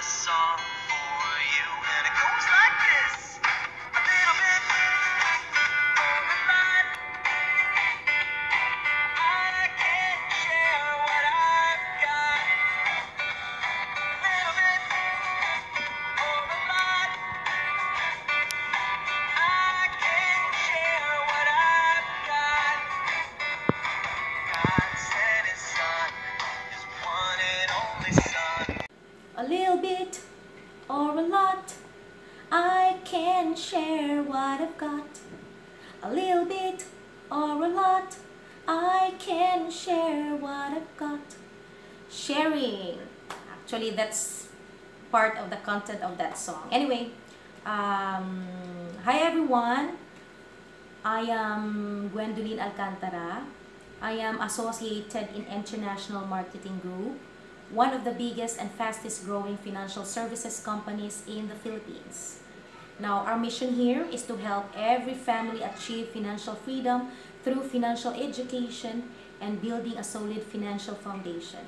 song for you, and it goes like this. A little bit or a lot. I can share what I've got. A little bit or a lot. I can share what I've got. God sent His Son, His one and only Son. A little bit or a lot, I can share what I've got. A little bit or a lot, I can share what I've got. Sharing. Actually, that's part of the content of that song. Anyway, hi everyone. I am Gwendolyn Alcantara. I am associated in International Marketing Group, one of the biggest and fastest growing financial services companies in the Philippines. Now, our mission here is to help every family achieve financial freedom through financial education and building a solid financial foundation.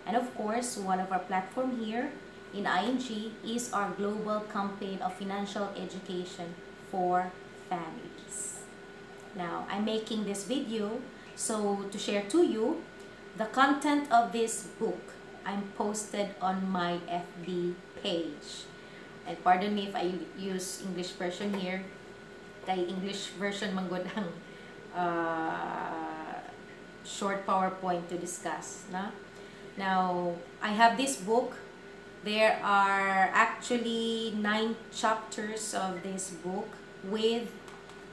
And of course, one of our platform here in IMG is our global campaign of financial education for families. Now, I'm making this video so to share to you the content of this book. I'm posted on my FB page. And pardon me if I use English version here. Kay English version manggod ang short PowerPoint to discuss. Na? Now, I have this book. There are actually 9 chapters of this book with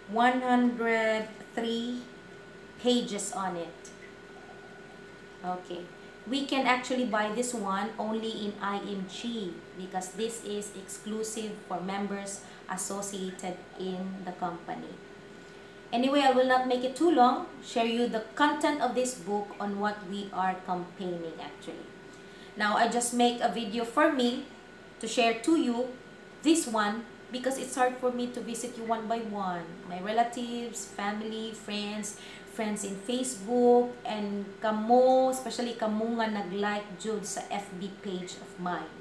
103 pages on it. Okay. We can actually buy this one only in IMG because this is exclusive for members associated in the company. Anyway, I will not make it too long. Share you the content of this book on what we are campaigning actually. Now, I just make a video for me to share to you this one because it's hard for me to visit you one by one. My relatives, family, friends in Facebook, and kamo, especially kamo nga nag-like jud sa FB page of mine.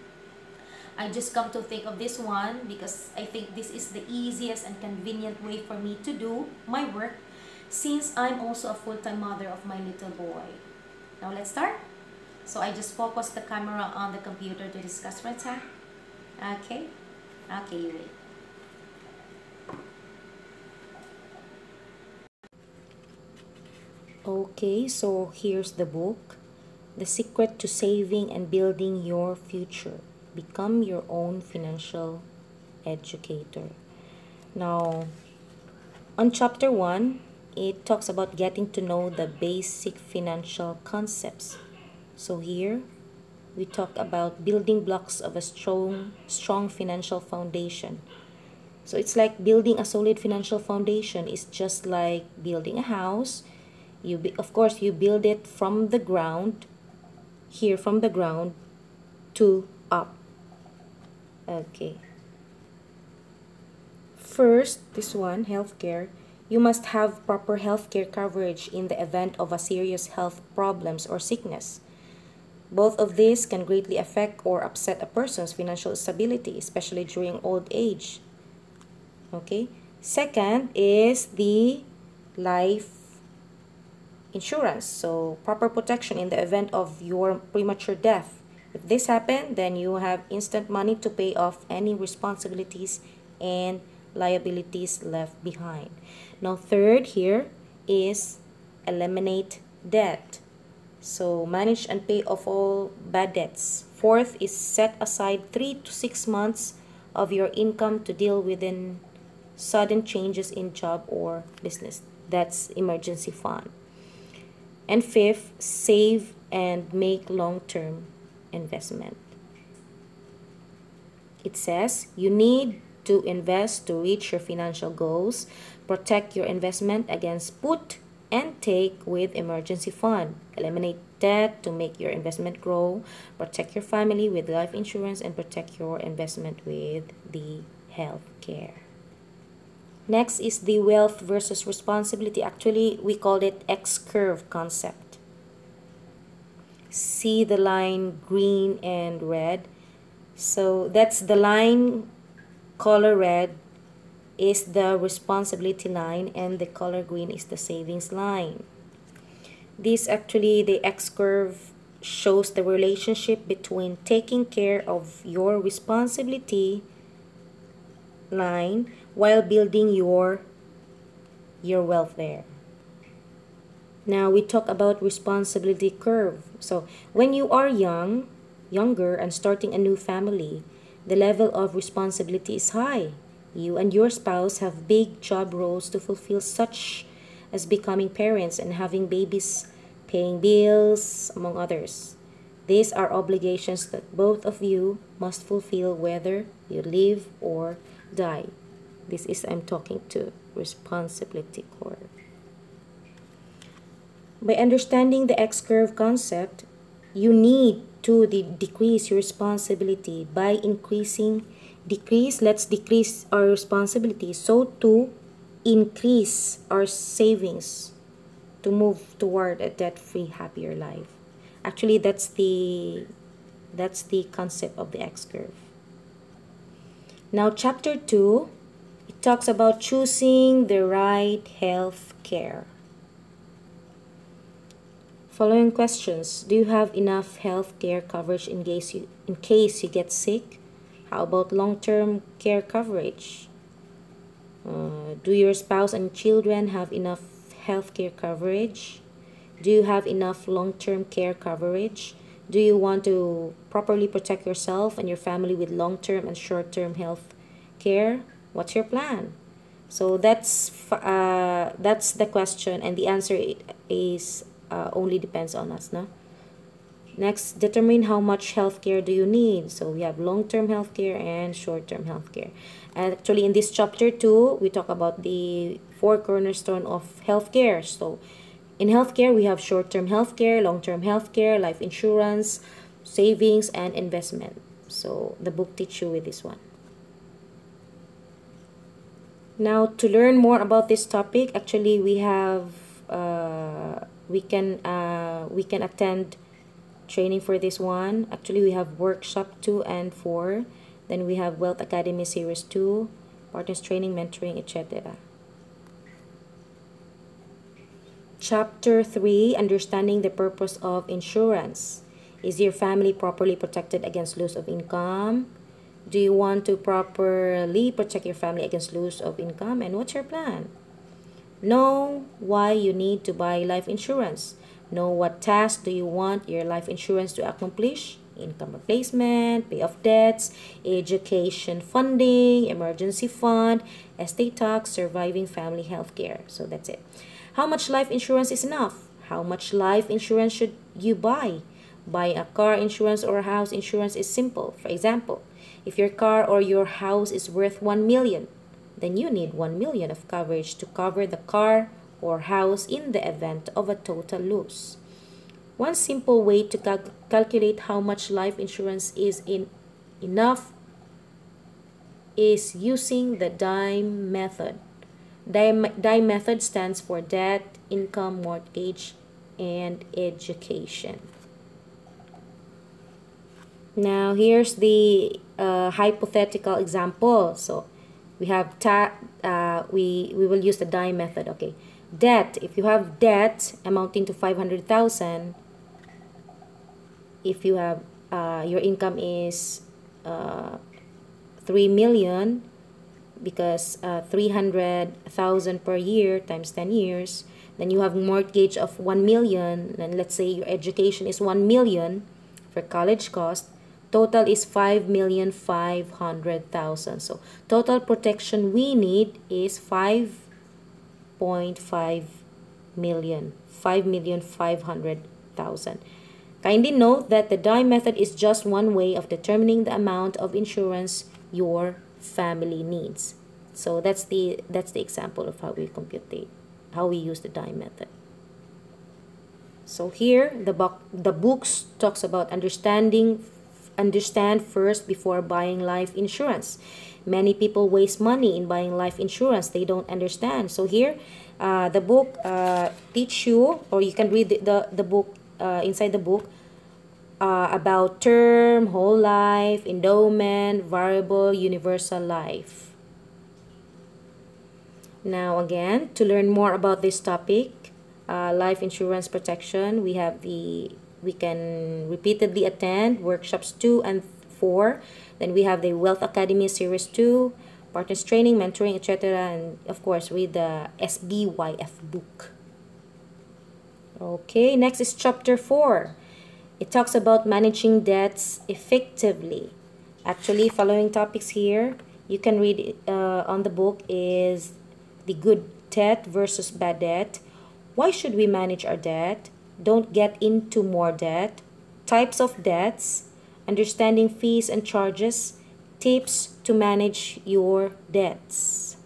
I just come to think of this one because I think this is the easiest and convenient way for me to do my work since I'm also a full-time mother of my little boy. Now let's start. So I just focus the camera on the computer to discuss right now. Okay? Okay, you wait. Okay, so here's the book. The Secret to Saving and Building Your Future. Become your own financial educator. Now, on chapter 1, it talks about getting to know the basic financial concepts. So here, we talk about building blocks of a strong financial foundation. So it's like building a solid financial foundation is just like building a house. Of course, you build it from the ground, here from the ground to up. Okay. First, this one, healthcare. You must have proper healthcare coverage in the event of a serious health problems or sickness. Both of these can greatly affect or upset a person's financial stability, especially during old age. Okay. Second is the life insurance. So, proper protection in the event of your premature death. If this happens, then you have instant money to pay off any responsibilities and liabilities left behind. Now, third here is eliminate debt. So, manage and pay off all bad debts. Fourth is set aside 3 to 6 months of your income to deal with sudden changes in job or business. That's emergency fund. And fifth, save and make long-term investment. It says you need to invest to reach your financial goals. Protect your investment against put and take with emergency fund. Eliminate debt to make your investment grow. Protect your family with life insurance and protect your investment with the health care. Next is the wealth versus responsibility. Actually, we called it X-curve concept. See the line green and red. So that's the line. Color red is the responsibility line, and the color green is the savings line. This actually, the X curve shows the relationship between taking care of your responsibility line while building your welfare. Now we talk about responsibility curve. So when you are younger and starting a new family, the level of responsibility is high. You and your spouse have big job roles to fulfill, such as becoming parents and having babies, paying bills, among others. These are obligations that both of you must fulfill whether you live or die. This is, I'm talking to responsibility curve. By understanding the X-curve concept, you need to decrease your responsibility by let's decrease our responsibility so to increase our savings to move toward a debt-free, happier life. Actually, that's the concept of the X-curve. Now, chapter 2, it talks about choosing the right health care. Following questions: do you have enough health care coverage in case you get sick? How about long-term care coverage? Do your spouse and children have enough health care coverage? Do you have enough long-term care coverage? Do you want to properly protect yourself and your family with long-term and short-term health care? What's your plan? So that's the question, and the answer is only depends on us, no? Next, determine how much healthcare do you need. So we have long-term healthcare and short-term healthcare. And actually, in this chapter 2, we talk about the 4 cornerstones of healthcare. So in healthcare, we have short-term healthcare, long-term healthcare, life insurance, savings, and investment. So the book teaches you with this one. Now, to learn more about this topic, actually we have we can attend training for this one. Actually, we have workshop 2 and 4. Then we have Wealth Academy Series 2, Partners Training, Mentoring, etc. Chapter 3, Understanding the Purpose of Insurance. Is your family properly protected against loss of income? Do you want to properly protect your family against loss of income? And what's your plan? Know why you need to buy life insurance. Know what task do you want your life insurance to accomplish. Income replacement, pay off debts, education funding, emergency fund, estate tax, surviving family health care. So that's it. How much life insurance is enough? How much life insurance should you buy? Buying a car insurance or a house insurance is simple. For example, if your car or your house is worth 1 million, then you need 1 million of coverage to cover the car or house in the event of a total loss. One simple way to calculate how much life insurance is enough is using the DIME method. DIME method stands for debt, income, mortgage, and education. Now, here's the hypothetical example. So, we have we will use the DIME method. Okay, debt. If you have debt amounting to 500,000, if you have your income is 3 million, because 300,000 per year times 10 years, then you have mortgage of 1 million, and let's say your education is 1 million for college cost. Total is 5,500,000. So total protection we need is 5.5 million, 5,500,000. Kindly note that the DIME method is just one way of determining the amount of insurance your family needs. So that's the example of how we how we use the DIME method. So here the books talks about understand first before buying life insurance. Many people waste money in buying life insurance. They don't understand. So here, the book teach you, or you can read the book inside the book. about term, whole life, endowment, variable, universal life. Now again, to learn more about this topic, life insurance protection, we can repeatedly attend workshops 2 and 4. Then we have the Wealth Academy Series 2, partners training, mentoring, etc. And of course, read the SBYF book. Okay, next is chapter 4. It talks about managing debts effectively. Actually, following topics here, you can read on the book is the good debt versus bad debt. Why should we manage our debt? Don't get into more debt. Types of debts. Understanding fees and charges. Tips to manage your debts.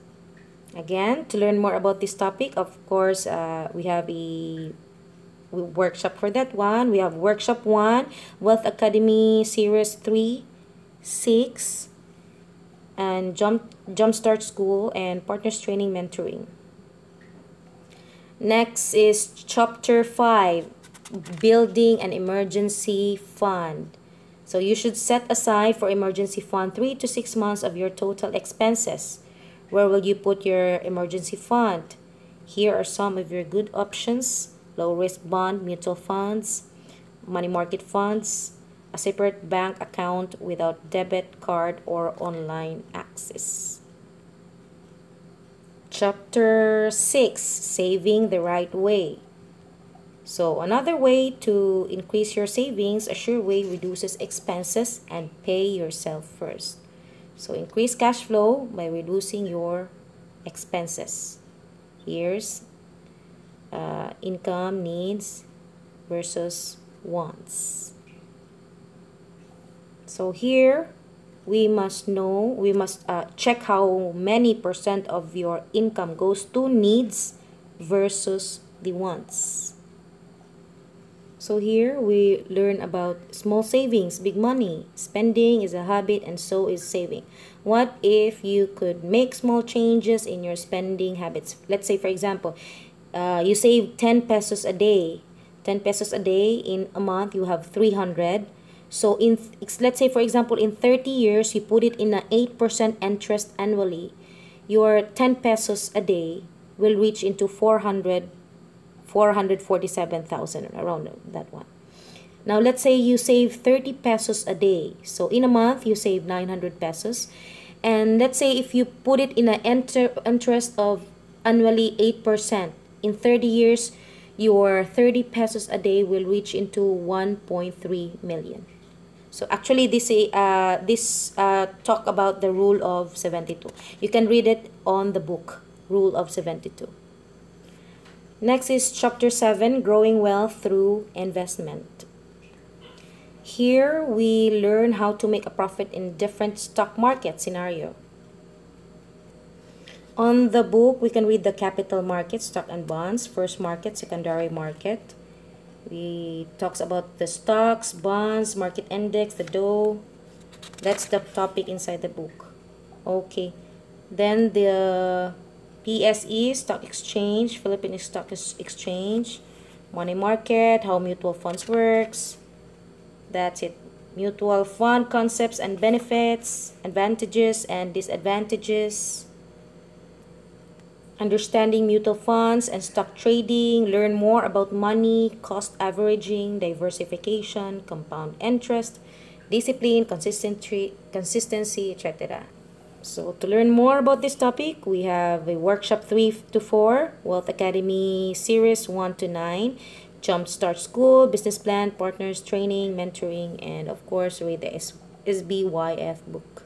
Again, to learn more about this topic, of course, we have a workshop for that one. We have workshop 1, Wealth Academy Series 3, 6, and Jumpstart School and Partners Training Mentoring. Next is chapter 5, Building an Emergency Fund. So you should set aside for emergency fund 3 to 6 months of your total expenses. Where will you put your emergency fund? Here are some of your good options: low risk bond, mutual funds, money market funds, a separate bank account without debit card or online access. Chapter 6, Saving the Right Way. So another way to increase your savings, a sure way reduces expenses and pay yourself first. So increase cash flow by reducing your expenses. Here's income, needs versus wants. So here we must check how many percent of your income goes to needs versus the wants. So here we learn about small savings, big money. Spending is a habit and so is saving. What if you could make small changes in your spending habits? Let's say, for example, you save 10 pesos a day. 10 pesos a day in a month, you have 300. So let's say, for example, in 30 years, you put it in an 8% interest annually. Your 10 pesos a day will reach into 447,000, around that one. Now, let's say you save 30 pesos a day. So in a month, you save 900 pesos. And let's say if you put it in an interest of annually 8%, in 30 years, your 30 pesos a day will reach into 1.3 million. So actually, this talk about the rule of 72. You can read it on the book, Rule of 72. Next is chapter 7, Growing Wealth Through Investment. Here we learn how to make a profit in different stock market scenario. On the book, we can read the capital market, stock and bonds, first market, secondary market. We talks about the stocks, bonds, market index, the Dow. That's the topic inside the book. Okay. Then the PSE, Stock Exchange, Philippine Stock Exchange, money market, how mutual funds works. That's it. Mutual fund concepts and benefits, advantages and disadvantages. Understanding mutual funds and stock trading. Learn more about money, cost averaging, diversification, compound interest, discipline, consistency, etc. So to learn more about this topic, we have a workshop 3 to 4, Wealth Academy Series 1 to 9, Jumpstart School, Business Plan, Partners Training, Mentoring, and of course read the SSBYF book.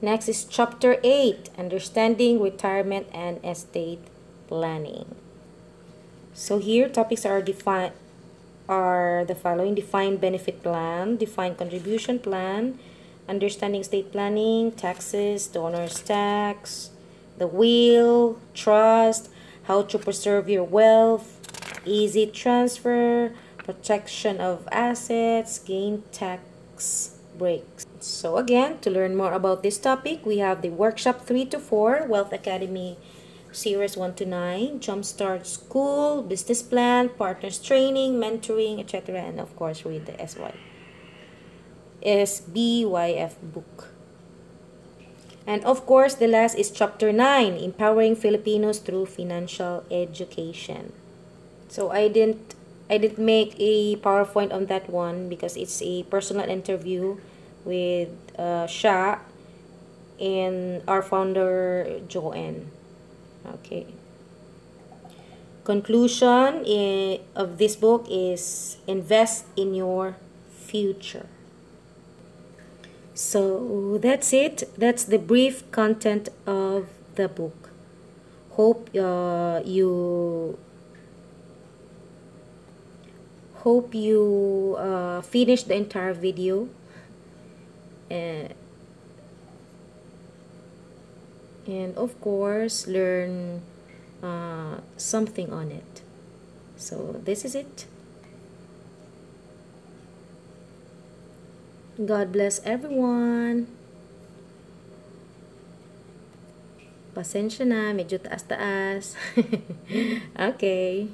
Next is chapter 8, Understanding Retirement and Estate Planning. So here topics are the following: defined benefit plan, defined contribution plan, understanding estate planning, taxes, donors tax, the will, trust, how to preserve your wealth, easy transfer, protection of assets, gain tax breaks. So again, to learn more about this topic, we have the workshop 3 to 4, Wealth Academy series 1 to 9, Jumpstart School, Business Plan, Partners Training, Mentoring, etc. And of course, read the SBYF book. And of course, the last is Chapter 9, Empowering Filipinos Through Financial Education. So I didn't make a PowerPoint on that one because it's a personal interview with Sha and our founder Joanne. Okay. Conclusion of this book is invest in your future. So that's it. That's the brief content of the book. Hope you finish the entire video. And of course, learn something on it. So this is it. God bless everyone. Pasensya na, medyo taas-taas. Okay.